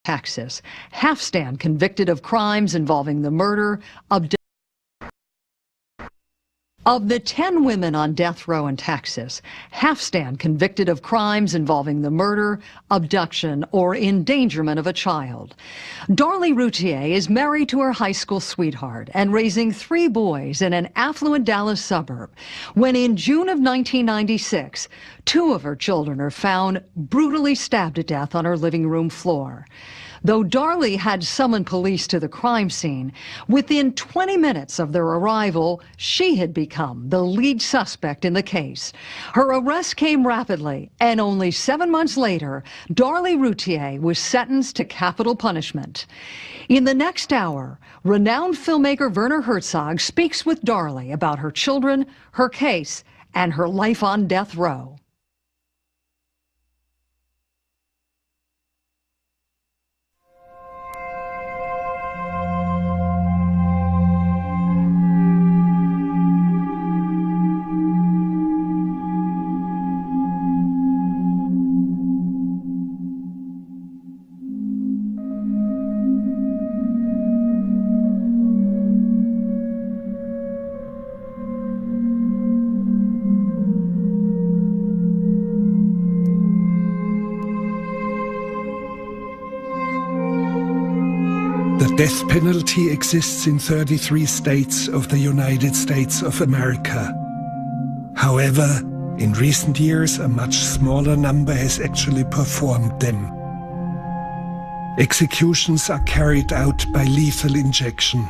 Texas. Half-stand convicted of crimes involving the murder of the 10 women on death row in Texas. Half-stand convicted of crimes involving the murder, abduction, or endangerment of a child. Darlie Routir is married to her high school sweetheart and raising 3 boys in an affluent Dallas suburb when in June of 1996, 2 of her children are found brutally stabbed to death on her living room floor. Though Darlie had summoned police to the crime scene, within 20 minutes of their arrival, she had become the lead suspect in the case. Her arrest came rapidly, and only 7 months later, Darlie Routir was sentenced to capital punishment. In the next hour, renowned filmmaker Werner Herzog speaks with Darlie about her children, her case, and her life on death row. The death penalty exists in 33 states of the United States of America. However, in recent years, a much smaller number has actually performed them. Executions are carried out by lethal injection.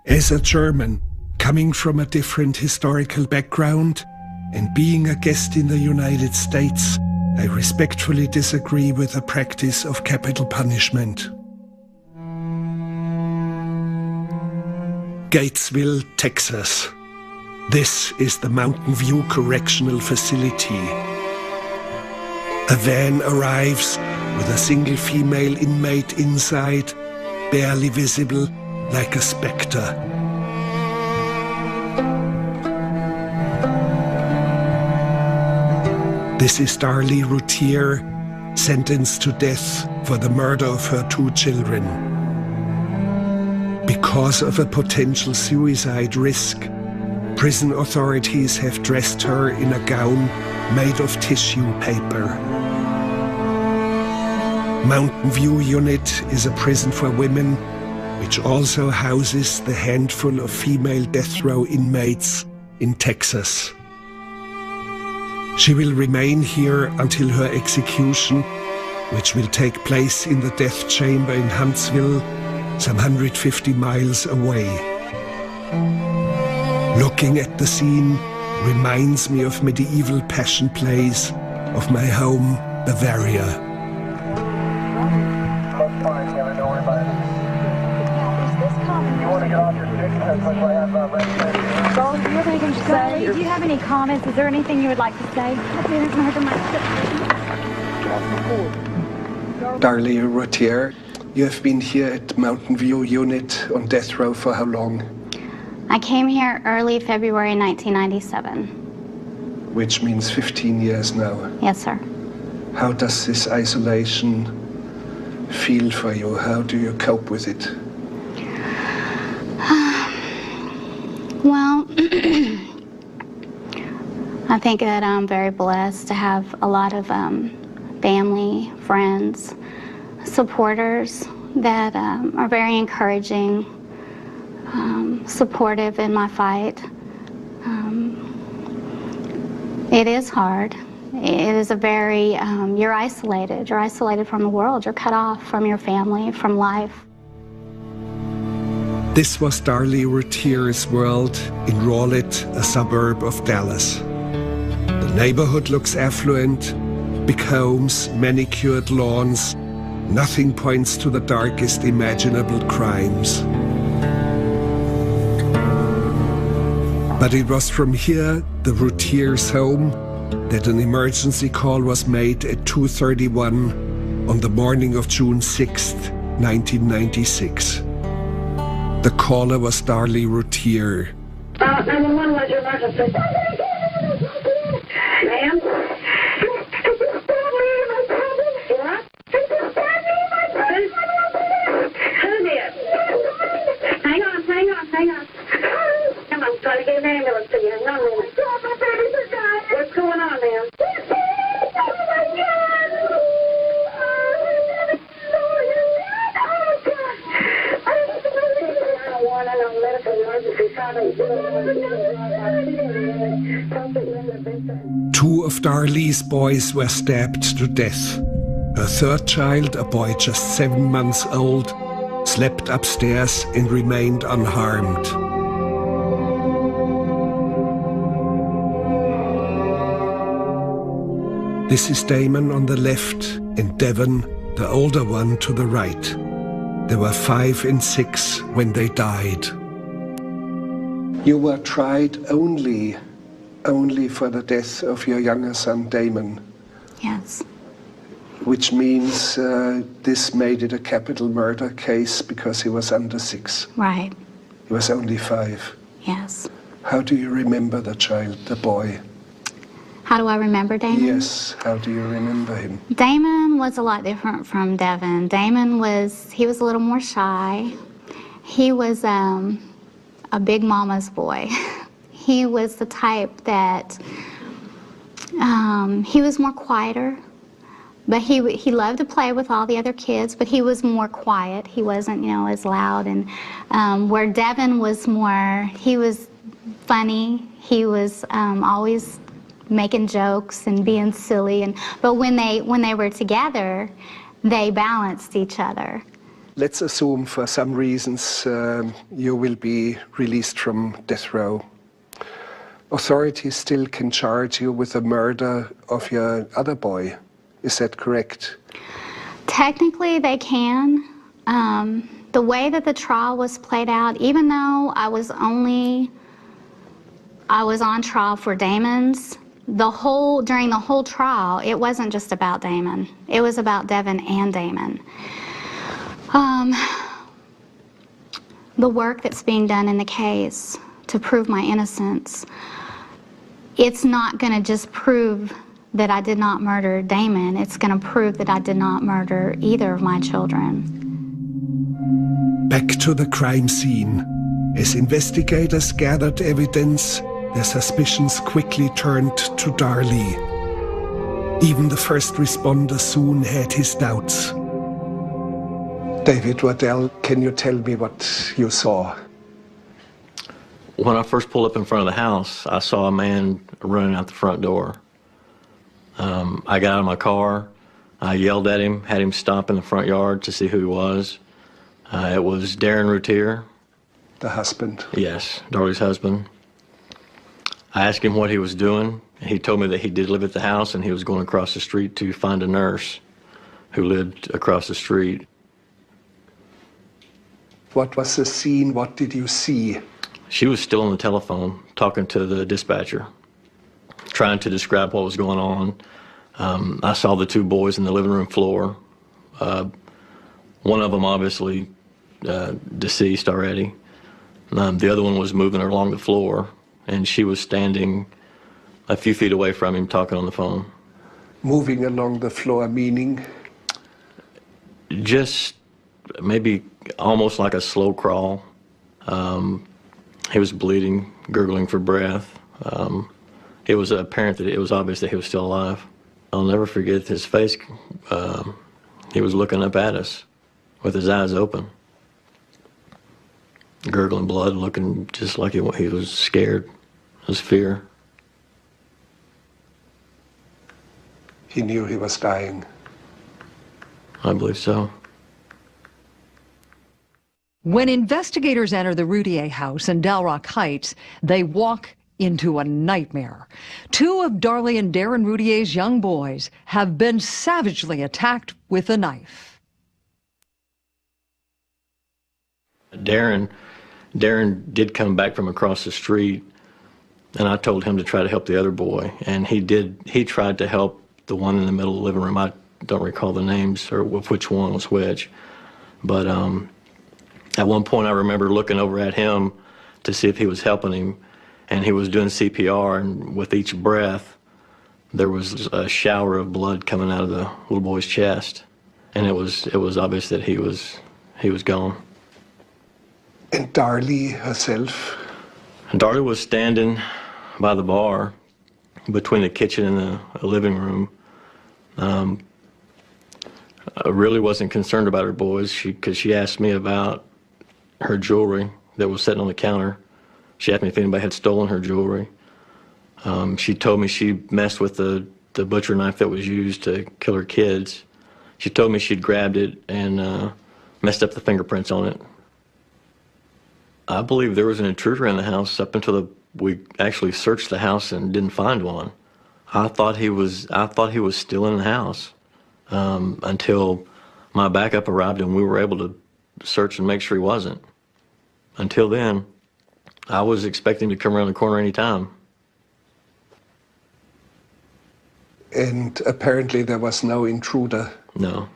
As a German, coming from a different historical background and being a guest in the United States, I respectfully disagree with the practice of capital punishment. Gatesville, Texas. This is the Mountain View Correctional Facility. A van arrives with a single female inmate inside, barely visible, like a specter. This is Darlie Routir, sentenced to death for the murder of her 2 children. Because of a potential suicide risk, prison authorities have dressed her in a gown made of tissue paper. Mountain View Unit is a prison for women, which also houses the handful of female death row inmates in Texas. She will remain here until her execution, which will take place in the death chamber in Huntsville, some 150 miles away. Looking at the scene reminds me of medieval passion plays of my home, Bavaria. Darlie, do you have any comments? Is there anything you would like to say? Darlie Routir, you have been here at Mountain View Unit on death row for how long? I came here early February 1997. Which means 15 years now. Yes, sir. How does this isolation feel for you? How do you cope with it? Well, I think that I'm very blessed to have a lot of family, friends, supporters that are very encouraging, supportive in my fight. It is hard. It is a very, you're isolated. You're isolated from the world. You're cut off from your family, from life. This was Darlie Routir's world in Rowlett, a suburb of Dallas. The neighborhood looks affluent, big homes, manicured lawns. Nothing points to the darkest imaginable crimes. But it was from here, the Routir's home, that an emergency call was made at 2:31 on the morning of June 6th, 1996. The caller was Darlie Routir. 911, what's your emergency? Ma'am? Two of Darlie's boys were stabbed to death. Her third child, a boy just 7 months old, slept upstairs and remained unharmed. This is Damon on the left and Devon, the older one, to the right. They were 5 and 6 when they died. You were tried only for the death of your younger son, Damon. Yes. Which means this made it a capital murder case because he was under 6. Right. He was only 5. Yes. How do you remember the child, the boy? How do I remember Damon? Yes, how do you remember him? Damon was a lot different from Devon. Damon was a little more shy. He was a big mama's boy. He was the type that, he was more quieter, but he loved to play with all the other kids, but he was more quiet. He wasn't, as loud. And where Devon was more, he was funny. He was always making jokes and being silly. But when they were together, they balanced each other. Let's assume for some reasons you will be released from death row. Authorities still can charge you with the murder of your other boy. Is that correct? Technically, they can. The way that the trial was played out, even though I was on trial for Damon's, during the whole trial, it wasn't just about Damon. It was about Devon and Damon. The work that's being done in the case to prove my innocence, it's not going to just prove that I did not murder Damon. It's going to prove that I did not murder either of my children. Back to the crime scene. As investigators gathered evidence, their suspicions quickly turned to Darlie. Even the first responder soon had his doubts. David Waddell, can you tell me what you saw? When I first pulled up in front of the house, I saw a man running out the front door. I got out of my car, I yelled at him, had him stop in the front yard to see who he was. It was Darren Routir. The husband? Yes, Darlie's husband. I asked him what he was doing. He told me that he did live at the house and he was going across the street to find a nurse who lived across the street. What was the scene? What did you see? She was still on the telephone talking to the dispatcher, trying to describe what was going on. I saw the 2 boys in the living room floor. One of them obviously deceased already. The other one was moving along the floor, and she was standing a few feet away from him talking on the phone. Moving along the floor, meaning? Just maybe almost like a slow crawl. He was bleeding, gurgling for breath. It was apparent that it was obvious that he was still alive. I'll never forget his face. He was looking up at us with his eyes open, gurgling blood, looking just like he was scared. It was fear. He knew he was dying. I believe so. When investigators enter the Routir house in Del Rock Heights, they walk into a nightmare. 2 of Darlie and Darren Routir's young boys have been savagely attacked with a knife. Darren did come back from across the street, and I told him to try to help the other boy, and he did. He tried to help the one in the middle of the living room. I don't recall the names or which one was which, but at one point I remember looking over at him to see if he was helping him, and he was doing CPR, and with each breath there was a shower of blood coming out of the little boy's chest, and it was obvious that he was gone. And Darlie herself? And Darlie was standing by the bar between the kitchen and the living room. I really wasn't concerned about her boys because she asked me about her jewelry that was sitting on the counter. She asked me if anybody had stolen her jewelry. She told me she messed with the butcher knife that was used to kill her kids. She told me she'd grabbed it and messed up the fingerprints on it. I believe there was an intruder in the house up until we actually searched the house and didn't find one. I thought he was still in the house until my backup arrived and we were able to search and make sure he wasn't. Until then, I was expecting to come around the corner any time. And apparently there was no intruder. No.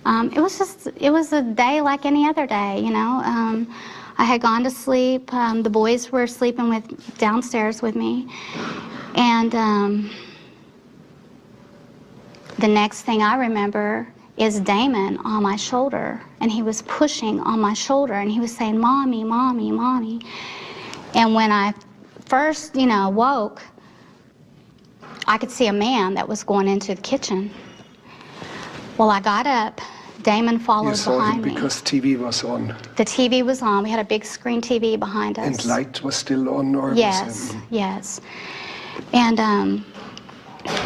It was a day like any other day, you know. I had gone to sleep. The boys were sleeping downstairs with me. And the next thing I remember is Damon on my shoulder. And he was pushing on my shoulder and he was saying, "Mommy, Mommy, Mommy." And when I first, woke, I could see a man that was going into the kitchen. Well, I got up. Damon followed behind me. You saw him because TV was on. The TV was on. We had a big screen TV behind us. And light was still on, or yes, yes. And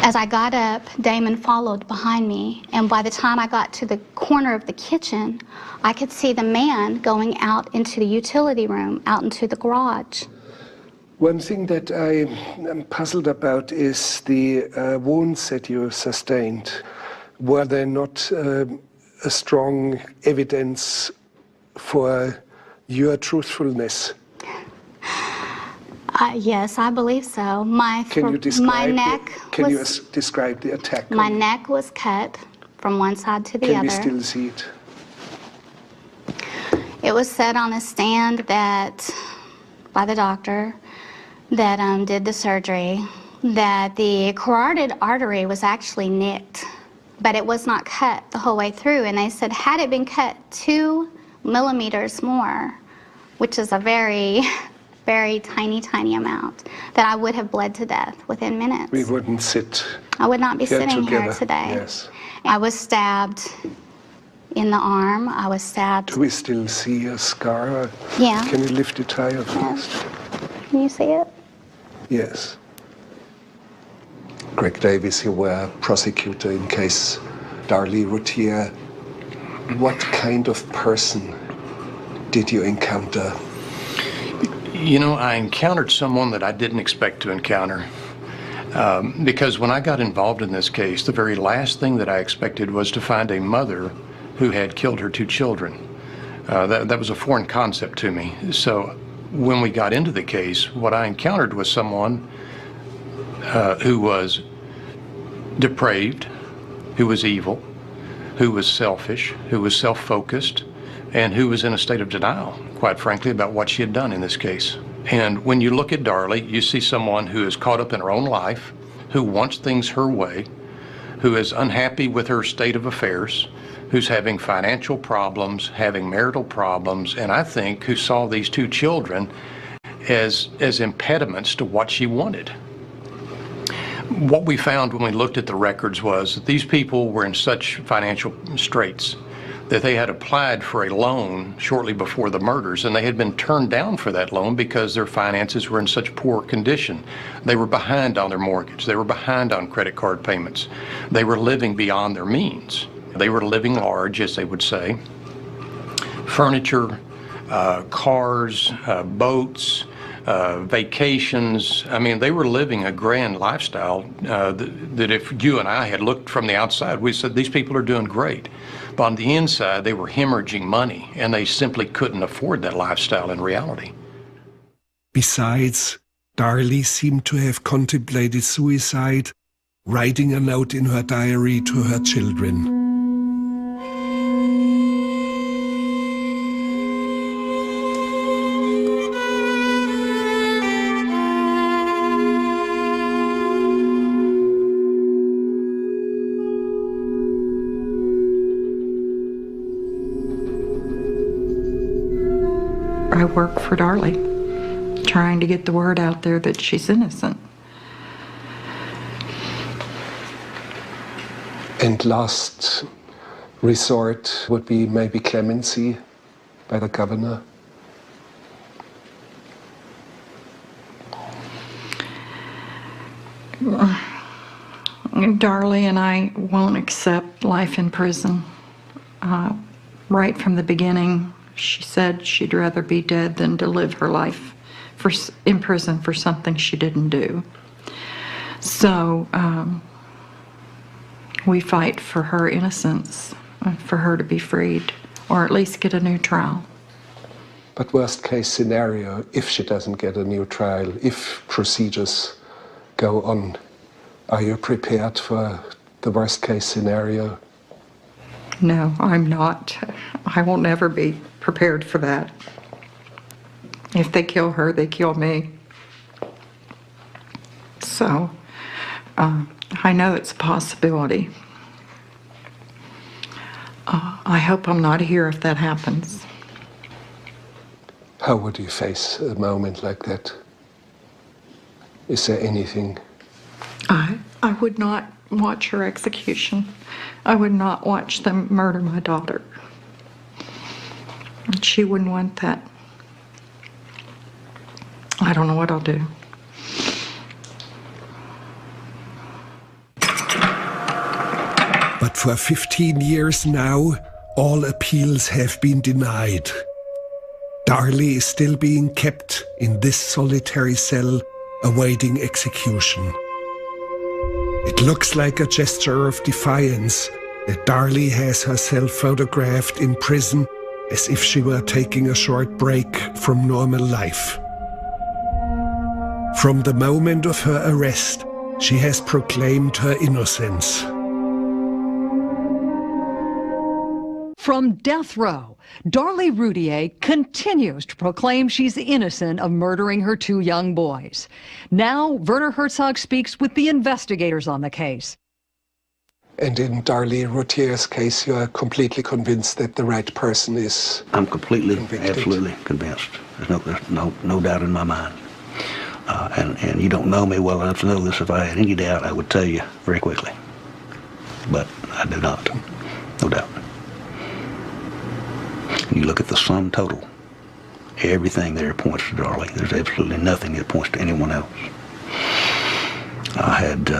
as I got up, Damon followed behind me. And by the time I got to the corner of the kitchen, I could see the man going out into the utility room, out into the garage. One thing that I am puzzled about is the wounds that you sustained. Were there not a strong evidence for your truthfulness? Yes, I believe so. Can you describe my neck describe the attack? My neck was cut from one side to the other. Can we still see it? It was said on the stand by the doctor that did the surgery, that the carotid artery was actually nicked, but it was not cut the whole way through. And they said, had it been cut 2 millimeters more, which is a very, very tiny, tiny amount, that I would have bled to death within minutes. We wouldn't sit. I would not be here sitting together. here today. Yes. I was stabbed in the arm. I was stabbed. Do we still see a scar? Yeah. Can you lift it higher first? Can you see it? Yes. Greg Davis, you were prosecutor in case Darlie Routir. What kind of person did you encounter? I encountered someone that I didn't expect to encounter. Because when I got involved in this case, the very last thing that I expected was to find a mother who had killed her 2 children. That was a foreign concept to me. So when we got into the case, what I encountered was someone who was depraved, who was evil, who was selfish, who was self-focused, and who was in a state of denial, quite frankly, about what she had done in this case. And when you look at Darlie, you see someone who is caught up in her own life, who wants things her way, who is unhappy with her state of affairs, who's having financial problems, having marital problems, and I think who saw these 2 children as impediments to what she wanted. What we found when we looked at the records was that these people were in such financial straits that they had applied for a loan shortly before the murders, and they had been turned down for that loan because their finances were in such poor condition. They were behind on their mortgage. They were behind on credit card payments. They were living beyond their means. They were living large, as they would say. Furniture, cars, boats, vacations. I mean, they were living a grand lifestyle that if you and I had looked from the outside, we said, these people are doing great. But on the inside, they were hemorrhaging money, and they simply couldn't afford that lifestyle in reality. Besides, Darlie seemed to have contemplated suicide, writing a note in her diary to her children. I work for Darlie, trying to get the word out there that she's innocent. And last resort would be maybe clemency by the governor? Darlie and I won't accept life in prison. Right from the beginning, she said she'd rather be dead than to live her life in prison for something she didn't do. So we fight for her innocence, for her to be freed, or at least get a new trial. But worst case scenario, if she doesn't get a new trial, if procedures go on, are you prepared for the worst case scenario? No, I'm not. I will never be prepared for that. If they kill her, they kill me. So, I know it's a possibility. I hope I'm not here if that happens. How would you face a moment like that? Is there anything? I would not watch her execution. I would not watch them murder my daughter. And she wouldn't want that. I don't know what I'll do. But for 15 years now, all appeals have been denied. Darlie is still being kept in this solitary cell, awaiting execution. It looks like a gesture of defiance that Darlie has herself photographed in prison as if she were taking a short break from normal life. From the moment of her arrest, she has proclaimed her innocence. From death row, Darlie Routir continues to proclaim she's innocent of murdering her 2 young boys. Now, Werner Herzog speaks with the investigators on the case. And in Darlie Routir's case, you are completely convinced that the right person is I'm completely, convicted. absolutely convinced. There's no doubt in my mind. And you don't know me well enough to know this. If I had any doubt, I would tell you very quickly. But I do not. No doubt. You look at the sum total, everything there points to Darlie. There's absolutely nothing that points to anyone else. I had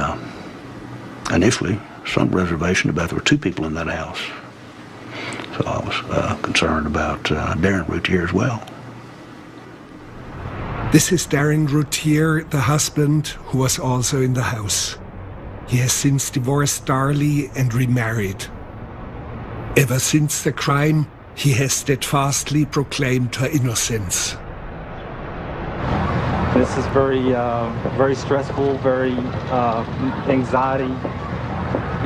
initially some reservation about there were 2 people in that house. So I was concerned about Darren Routir as well. This is Darren Routir, the husband who was also in the house. He has since divorced Darlie and remarried. Ever since the crime, he has steadfastly proclaimed her innocence. This is very stressful, very anxiety.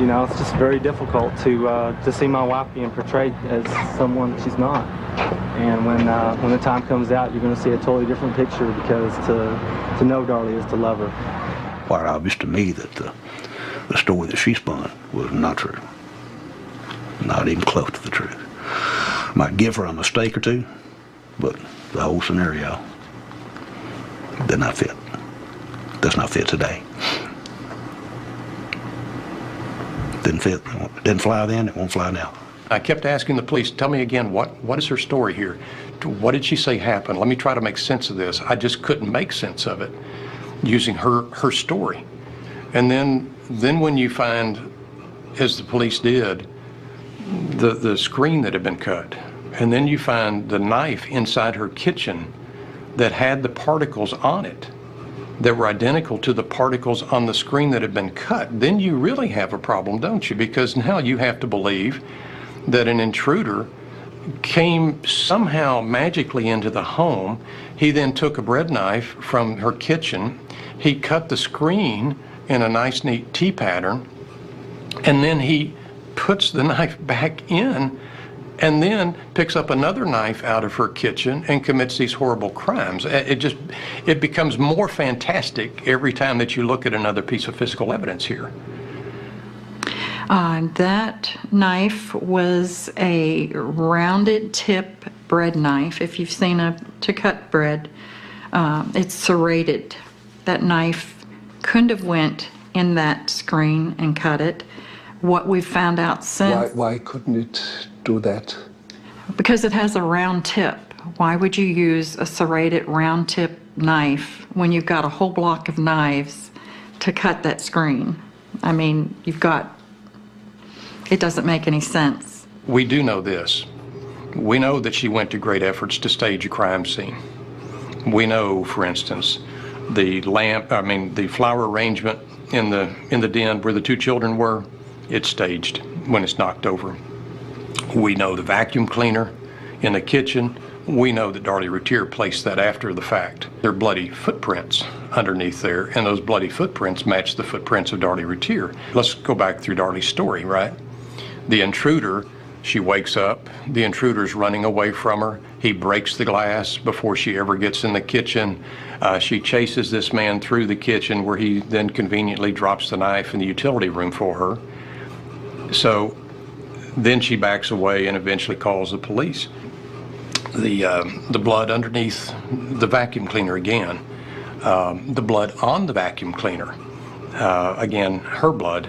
You know, it's just very difficult to see my wife being portrayed as someone she's not. And when the time comes out, you're going to see a totally different picture, because to know Darlie is to love her. Quite obvious to me that the story that she spun was not true. Not even close to the truth. Might give her a mistake or 2, but the whole scenario did not fit. Does not fit today. Didn't fit. Didn't fly then. It won't fly now. I kept asking the police, tell me again, what is her story here? What did she say happened? Let me try to make sense of this. I just couldn't make sense of it using her story. And then when you find, as the police did, the screen that had been cut, and then you find the knife inside her kitchen that had the particles on it that were identical to the particles on the screen that had been cut, then you really have a problem, don't you? Because now you have to believe that an intruder came somehow magically into the home. He then took a bread knife from her kitchen, he cut the screen in a nice neat T pattern, and then he puts the knife back in, and then picks up another knife out of her kitchen and commits these horrible crimes. It becomes more fantastic every time that you look at another piece of physical evidence here. That knife was a rounded tip bread knife. If you've seen to cut bread, it's serrated. That knife couldn't have went in that screen and cut it. What we've found out since... Why couldn't it do that? Because it has a round tip. Why would you use a serrated round tip knife when you've got a whole block of knives to cut that screen. I mean, it doesn't make any sense. We do know this. We know that she went to great efforts to stage a crime scene. We know, for instance, the flower arrangement in the den where the two children were, it's staged when it's knocked over. We know the vacuum cleaner in the kitchen. We know that Darlie Routir placed that after the fact. There are bloody footprints underneath there, and those bloody footprints match the footprints of Darlie Routir. Let's go back through Darlie's story, right? The intruder, she wakes up, the intruder's running away from her. He breaks the glass before she ever gets in the kitchen. She chases this man through the kitchen where he then conveniently drops the knife in the utility room for her. So then she backs away and eventually calls the police. The blood underneath the vacuum cleaner again, the blood on the vacuum cleaner, again, her blood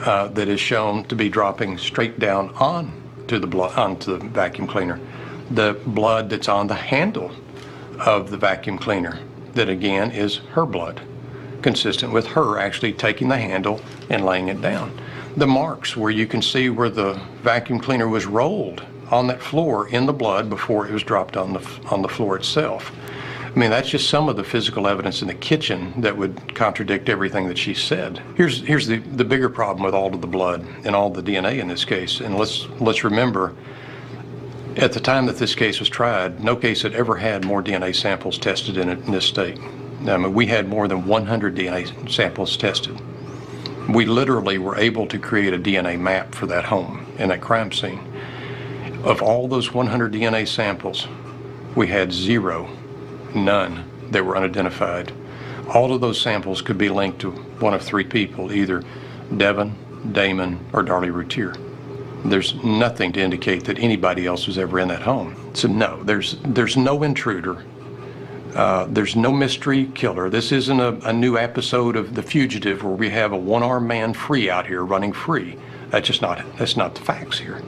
that is shown to be dropping straight down onto the vacuum cleaner. The blood that's on the handle of the vacuum cleaner, that again is her blood, consistent with her actually taking the handle and laying it down. The marks where you can see where the vacuum cleaner was rolled on that floor in the blood before it was dropped on the floor itself. I mean, that's just some of the physical evidence in the kitchen that would contradict everything that she said. Here's the bigger problem with all of the blood and all the DNA in this case. And let's remember, at the time that this case was tried, no case had ever had more DNA samples tested in this state. I mean, we had more than 100 DNA samples tested. We literally were able to create a DNA map for that home and that crime scene. Of all those 100 DNA samples, we had none that were unidentified. All of those samples could be linked to one of three people, either Devin, Damon, or Darlie Routir. There's nothing to indicate that anybody else was ever in that home. So no, there's no intruder. There's no mystery killer. This isn't a new episode of The Fugitive where we have a one-armed man free out here running free. That's not the facts here.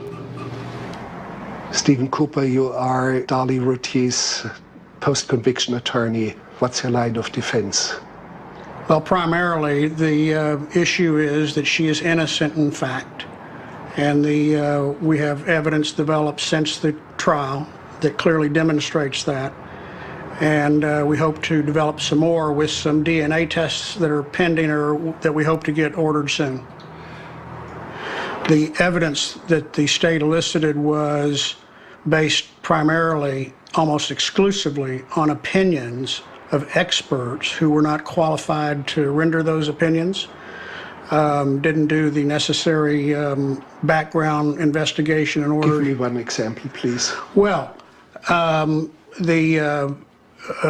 Stephen Cooper, you are Darlie Routir's post-conviction attorney. What's your line of defense? Well, primarily the issue is that she is innocent in fact. And we have evidence developed since the trial that clearly demonstrates that. And we hope to develop some more with some DNA tests that are pending or that we hope to get ordered soon. The evidence that the state elicited was based primarily, almost exclusively, on opinions of experts who were not qualified to render those opinions, didn't do the necessary background investigation in order. Give me one example, please. Well, a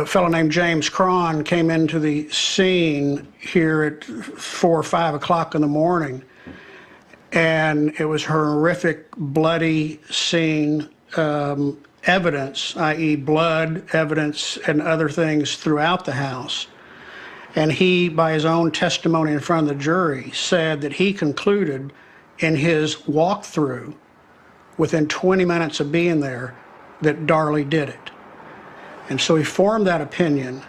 fellow named James Cron came into the scene here at 4 or 5 o'clock in the morning, and it was horrific, bloody scene, evidence, i.e. blood, evidence, and other things throughout the house. And he, by his own testimony in front of the jury, said that he concluded in his walkthrough, within 20 minutes of being there, that Darlie did it. And so he formed that opinion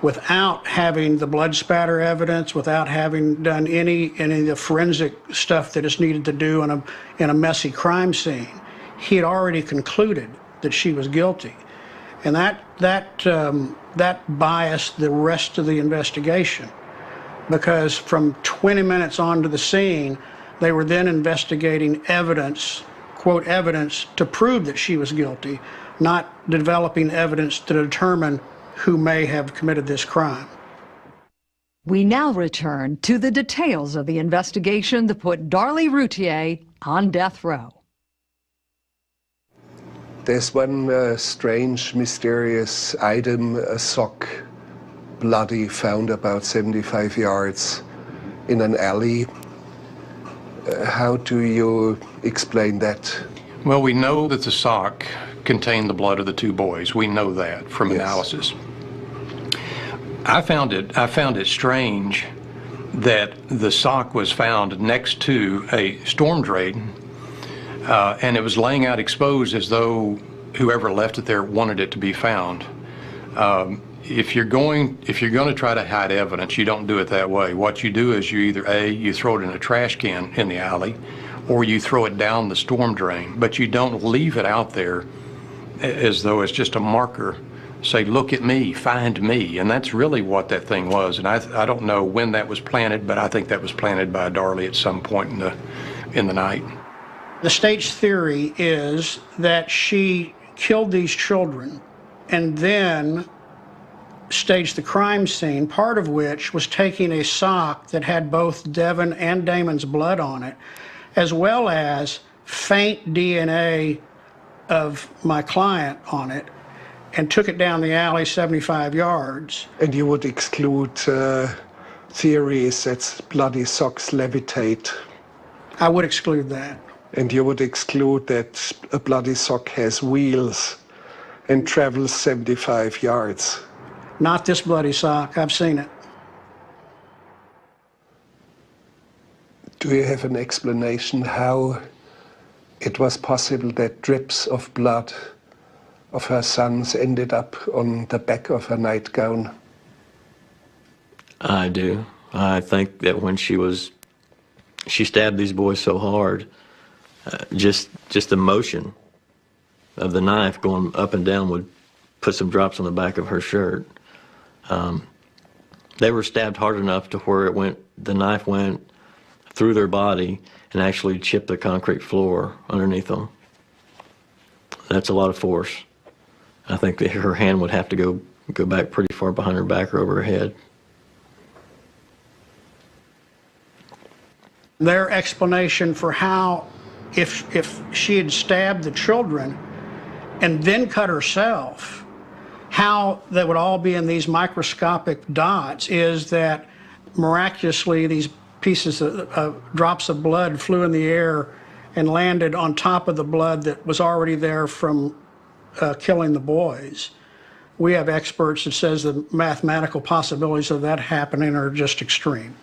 without having the blood spatter evidence, without having done any of the forensic stuff that is needed to do in a messy crime scene. He had already concluded that she was guilty. And that biased the rest of the investigation, because from 20 minutes onto the scene, they were then investigating evidence, quote, evidence to prove that she was guilty, not developing evidence to determine who may have committed this crime. We now return to the details of the investigation that put Darlie Routir on death row. There's one strange, mysterious item, a sock, bloody, found about 75 yards in an alley. How do you explain that? Well, we know that the sock contained the blood of the two boys. We know that from analysis. I found it strange that the sock was found next to a storm drain, and it was laying out exposed as though whoever left it there wanted it to be found. if you're going to try to hide evidence, you don't do it that way. What you do is you either you throw it in a trash can in the alley, or you throw it down the storm drain. But you don't leave it out there as though it's just a marker. Say, look at me, find me, and that's really what that thing was. And I don't know when that was planted, but I think that was planted by Darlie at some point in the night. The state's theory is that she killed these children and then staged the crime scene, part of which was taking a sock that had both Devin and Damon's blood on it, as well as faint DNA of my client on it, and took it down the alley 75 yards. And you would exclude theories that bloody socks levitate? I would exclude that. And you would exclude that a bloody sock has wheels and travels 75 yards? Not this bloody sock. I've seen it. Do you have an explanation how it was possible that drips of blood of her sons ended up on the back of her nightgown? I do. I think that when she stabbed these boys so hard, just the motion of the knife going up and down would put some drops on the back of her shirt. They were stabbed hard enough to where the knife went through their body and actually chipped the concrete floor underneath them. That's a lot of force. I think that her hand would have to go back pretty far behind her back or over her head. Their explanation for how, if she had stabbed the children and then cut herself, how they would all be in these microscopic dots is that miraculously these pieces of drops of blood flew in the air and landed on top of the blood that was already there from killing the boys. We have experts that says the mathematical possibilities of that happening are just extreme.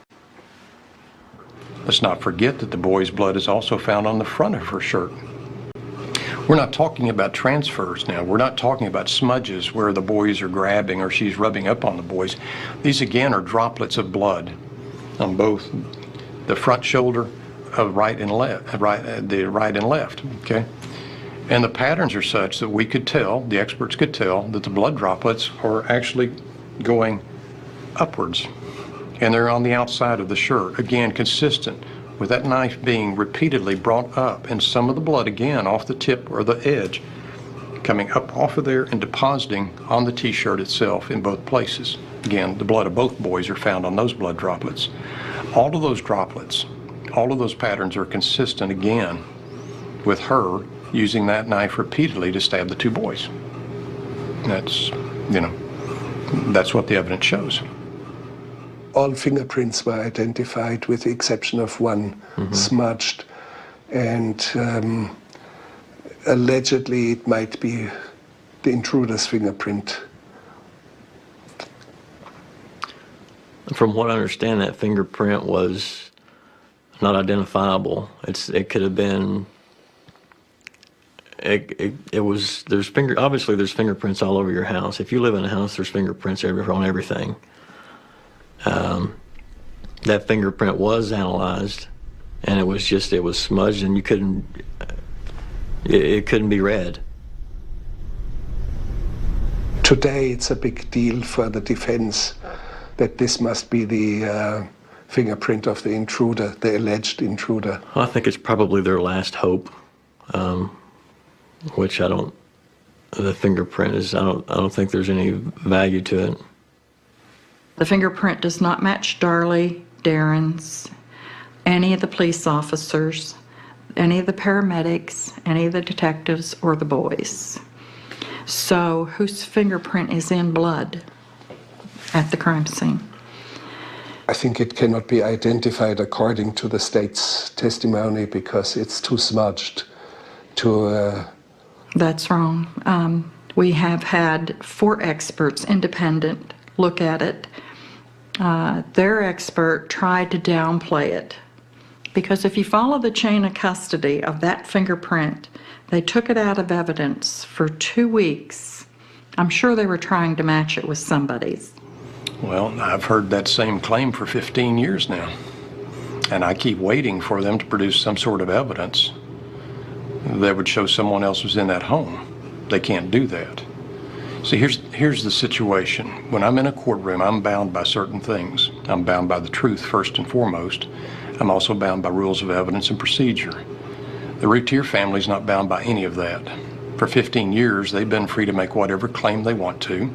Let's not forget that the boy's blood is also found on the front of her shirt. We're not talking about transfers now. We're not talking about smudges where the boys are grabbing or she's rubbing up on the boys. These again are droplets of blood on both the front shoulder of right and left, the right and left, okay? And the patterns are such that we could tell, the experts could tell, that the blood droplets are actually going upwards. And they're on the outside of the shirt, again, consistent with that knife being repeatedly brought up and some of the blood, again, off the tip or the edge, coming up off of there and depositing on the t-shirt itself in both places. Again, the blood of both boys are found on those blood droplets. All of those droplets, all of those patterns are consistent, again, with her using that knife repeatedly to stab the two boys. That's, that's what the evidence shows. All fingerprints were identified with the exception of one, smudged, and allegedly it might be the intruder's fingerprint. From what I understand, that fingerprint was not identifiable. It could have been. Obviously there's fingerprints all over your house. If you live in a house, there's fingerprints on everything. That fingerprint was analyzed, and it was smudged, and it couldn't be read. Today it's a big deal for the defense that this must be the fingerprint of the intruder, the alleged intruder. I think it's probably their last hope, which the fingerprint is, I don't think there's any value to it. The fingerprint does not match Darlie, Darren's, any of the police officers, any of the paramedics, any of the detectives, or the boys. So whose fingerprint is in blood at the crime scene? I think it cannot be identified according to the state's testimony because it's too smudged to... That's wrong. We have had 4 experts, independent, look at it. Their expert tried to downplay it because if you follow the chain of custody of that fingerprint, they took it out of evidence for 2 weeks I'm sure they were trying to match it with somebody's. Well, I've heard that same claim for 15 years now, and I keep waiting for them to produce some sort of evidence that would show someone else was in that home. They can't do that. See, here's the situation. When I'm in a courtroom, I'm bound by certain things. I'm bound by the truth first and foremost. I'm also bound by rules of evidence and procedure. The Routir family's not bound by any of that. For 15 years, they've been free to make whatever claim they want to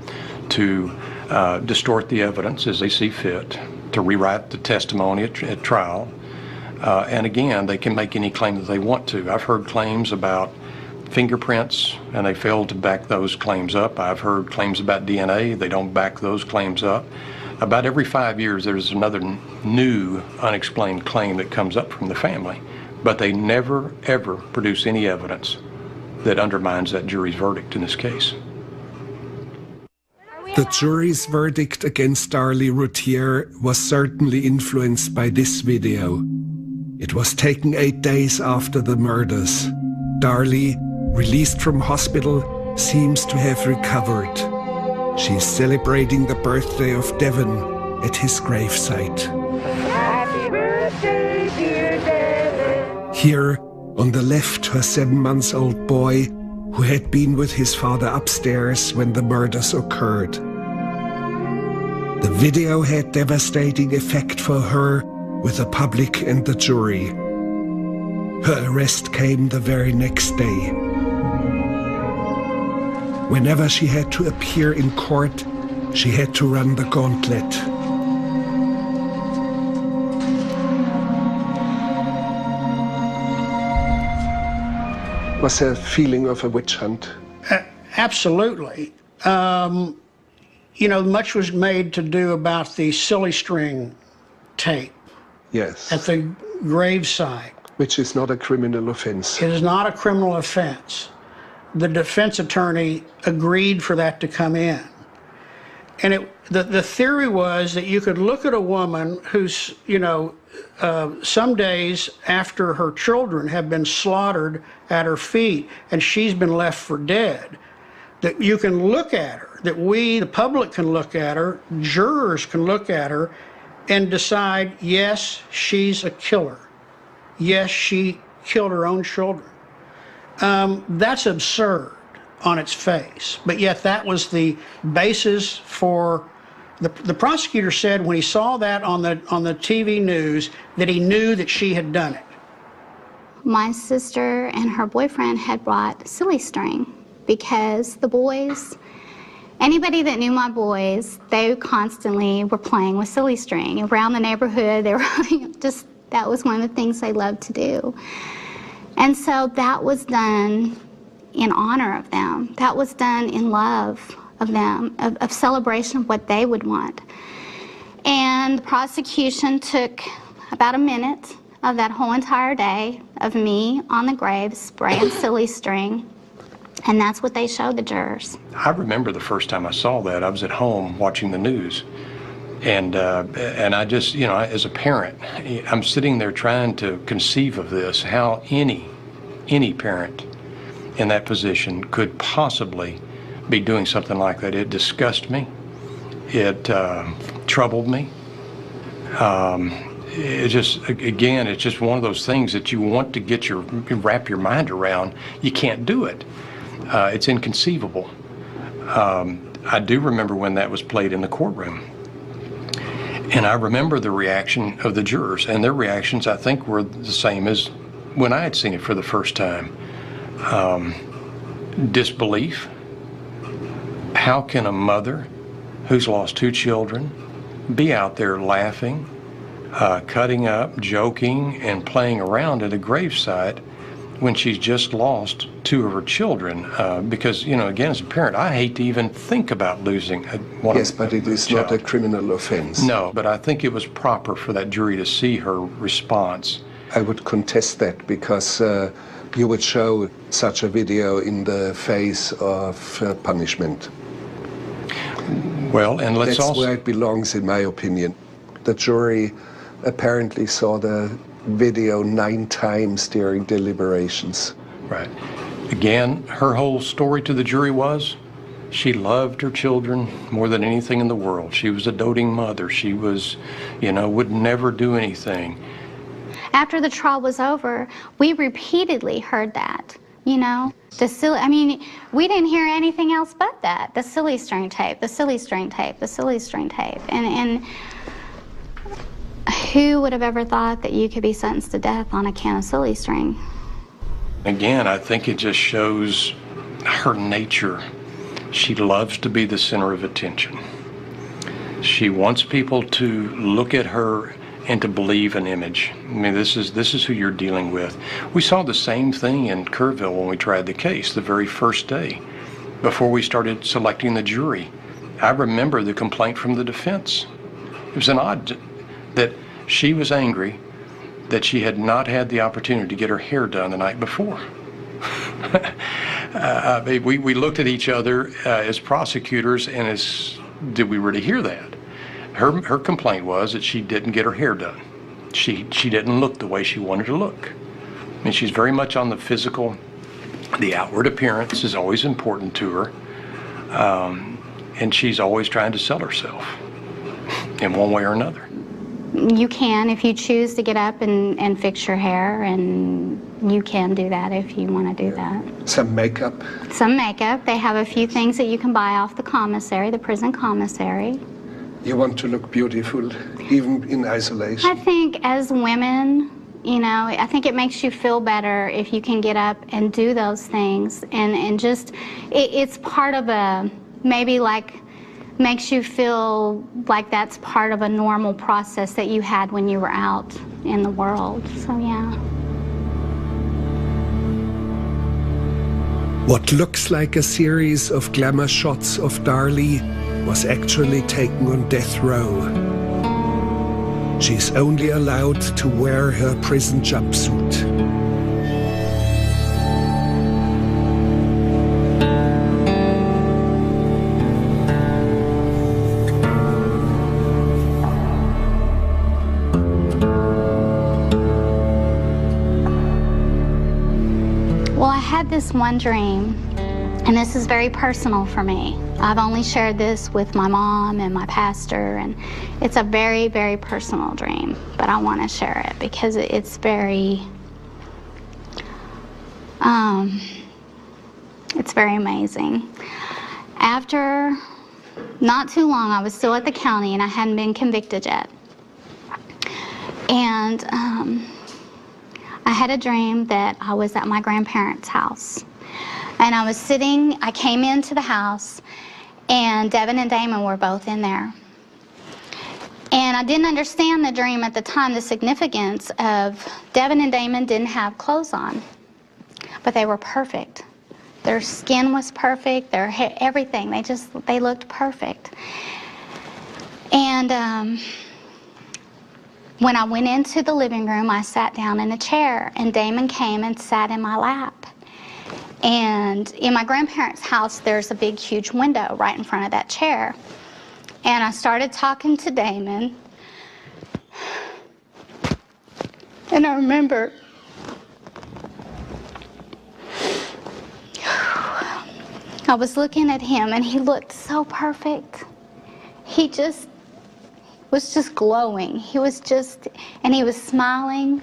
distort the evidence as they see fit, to rewrite the testimony at trial. And again, they can make any claim that they want to. I've heard claims about fingerprints, and they failed to back those claims up. I've heard claims about DNA. They don't back those claims up. About every 5 years, there's another new unexplained claim that comes up from the family, but they never, ever produce any evidence that undermines that jury's verdict in this case. The jury's verdict against Darlie Routir was certainly influenced by this video. It was taken 8 days after the murders. Darlie, released from hospital, seems to have recovered. She is celebrating the birthday of Devon at his gravesite. Happy birthday, dear David. Here, on the left, her 7-month-old boy, who had been with his father upstairs when the murders occurred. The video had devastating effect for her, with the public and the jury. Her arrest came the very next day. Whenever she had to appear in court, she had to run the gauntlet. Was there a feeling of a witch hunt? Absolutely. You know, much was made to do about the silly string tape. Yes. At the gravesite. Which is not a criminal offense. It is not a criminal offense. The defense attorney agreed for that to come in. And the theory was that you could look at a woman who's, you know, some days after her children have been slaughtered at her feet and she's been left for dead, that you can look at her, that we, the public, can look at her, jurors can look at her and decide, yes, she's a killer. Yes, she killed her own children. That's absurd on its face, but yet that was the basis for the prosecutor said when he saw that on the TV news that he knew that she had done it. My sister and her boyfriend had brought silly string because the boys, anybody that knew my boys, they constantly were playing with silly string. Around the neighborhood, they were just, that was one of the things they loved to do. And so that was done in honor of them. That was done in love of them, of celebration of what they would want. And the prosecution took about a minute of that whole entire day of me on the grave spraying silly string, and that's what they showed the jurors. I remember the first time I saw that, I was at home watching the news. And I just, you know, as a parent, I'm sitting there trying to conceive of this, how any parent in that position could possibly be doing something like that. It disgusted me. It troubled me. It just, again, it's just one of those things that you want to wrap your mind around. You can't do it. It's inconceivable. I do remember when that was played in the courtroom. And I remember the reaction of the jurors, and their reactions, I think, were the same as when I had seen it for the first time. Disbelief. How can a mother who's lost 2 children be out there laughing, cutting up, joking, and playing around at a gravesite when she's just lost 2 of her children? Because, you know, again, as a parent, I hate to even think about losing one. Yes, but it is not a criminal offense. No, but I think it was proper for that jury to see her response. I would contest that because you would show such a video in the face of punishment. Well, and let's also... That's where it belongs, in my opinion. The jury apparently saw the video 9 times during deliberations. Right. Again, her whole story to the jury was, She loved her children more than anything in the world. She was a doting mother. She was, would never do anything. After the trial was over, we repeatedly heard that, we didn't hear anything else but that. The silly string tape, the silly string tape, the silly string tape. And who would have ever thought that you could be sentenced to death on a can of silly string? Again, I think it just shows her nature. She loves to be the center of attention. She wants people to look at her and to believe an image. I mean, this is who you're dealing with. We saw the same thing in Kerrville when we tried the case the very first day, before we started selecting the jury. I remember the complaint from the defense. It was an odd that she was angry that she had not had the opportunity to get her hair done the night before. We looked at each other as prosecutors, and did we really hear that? Her complaint was that she didn't get her hair done. She didn't look the way she wanted to look. I mean, she's very much on the physical. The outward appearance is always important to her, and she's always trying to sell herself in one way or another. You can, if you choose to get up and fix your hair, and you can do that if you want to do that. Some makeup? Some makeup. They have a few things that you can buy off the commissary, the prison commissary. You want to look beautiful, even in isolation? I think as women, I think it makes you feel better if you can get up and do those things, and just, it's part of makes you feel like that's part of a normal process that you had when you were out in the world, so yeah. What looks like a series of glamour shots of Darlie was actually taken on death row. She's only allowed to wear her prison jumpsuit. Well, I had this one dream, and this is very personal for me. I've only shared this with my mom and my pastor, and it's a very, very personal dream, but I want to share it because it's very amazing. After not too long, I was still at the county, and I hadn't been convicted yet. And I had a dream that I was at my grandparents' house. And I came into the house, and Devin and Damon were both in there. And I didn't understand the dream at the time, the significance of Devin and Damon didn't have clothes on, but they were perfect. Their skin was perfect, their hair, everything, they looked perfect. And when I went into the living room, I sat down in a chair, and Damon came and sat in my lap. And in my grandparents' house, there's a big, huge window right in front of that chair. And I started talking to Damon. And I remember I was looking at him, and he looked so perfect. He was just glowing. He was smiling.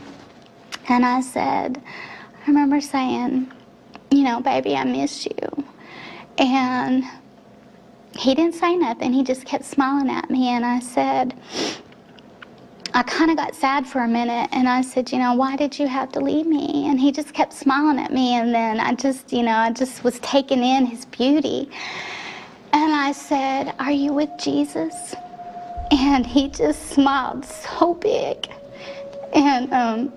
And I remember saying, baby, I miss you. And he didn't say nothing. He just kept smiling at me. And I kind of got sad for a minute. And I said, why did you have to leave me? And he just kept smiling at me. And then I just was taking in his beauty. And I said, are you with Jesus? And he just smiled so big. And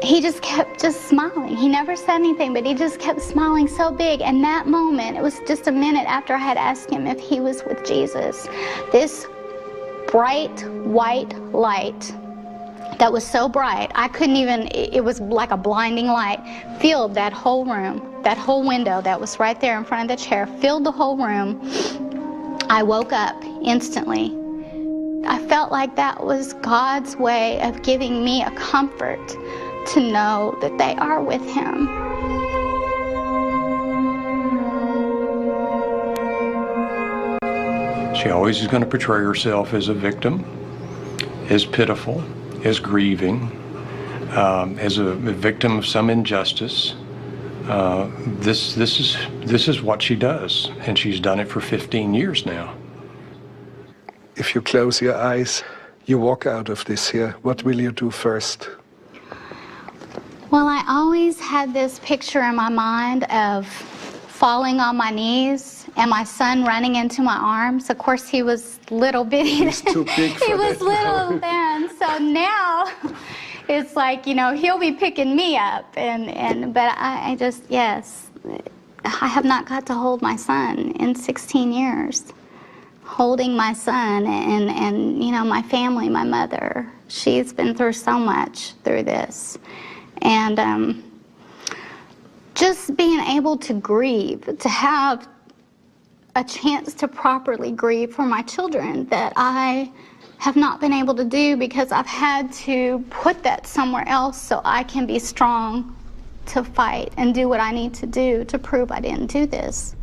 he just kept smiling. He never said anything, but he just kept smiling so big. And that moment, it was just a minute after I had asked him if he was with Jesus, this bright white light that was so bright, I couldn't even, it was like a blinding light, filled that whole room, that whole window that was right there in front of the chair, filled the whole room. I woke up instantly. I felt like that was God's way of giving me a comfort to know that they are with him. She always is going to portray herself as a victim, as pitiful, as grieving, as a victim of some injustice. This is what she does, and she's done it for 15 years now. If you close your eyes, you walk out of this here, what will you do first? Well, I always had this picture in my mind of falling on my knees and my son running into my arms. Of course, he was little bitty. He's too big for He was that little now. then. So now it's like, you know, he'll be picking me up. But I just, yes, I have not got to hold my son in 16 years. Holding my son and you know, my family, my mother. She's been through so much through this. And just being able to grieve, to have a chance to properly grieve for my children that I have not been able to do because I've had to put that somewhere else so I can be strong to fight and do what I need to do to prove I didn't do this.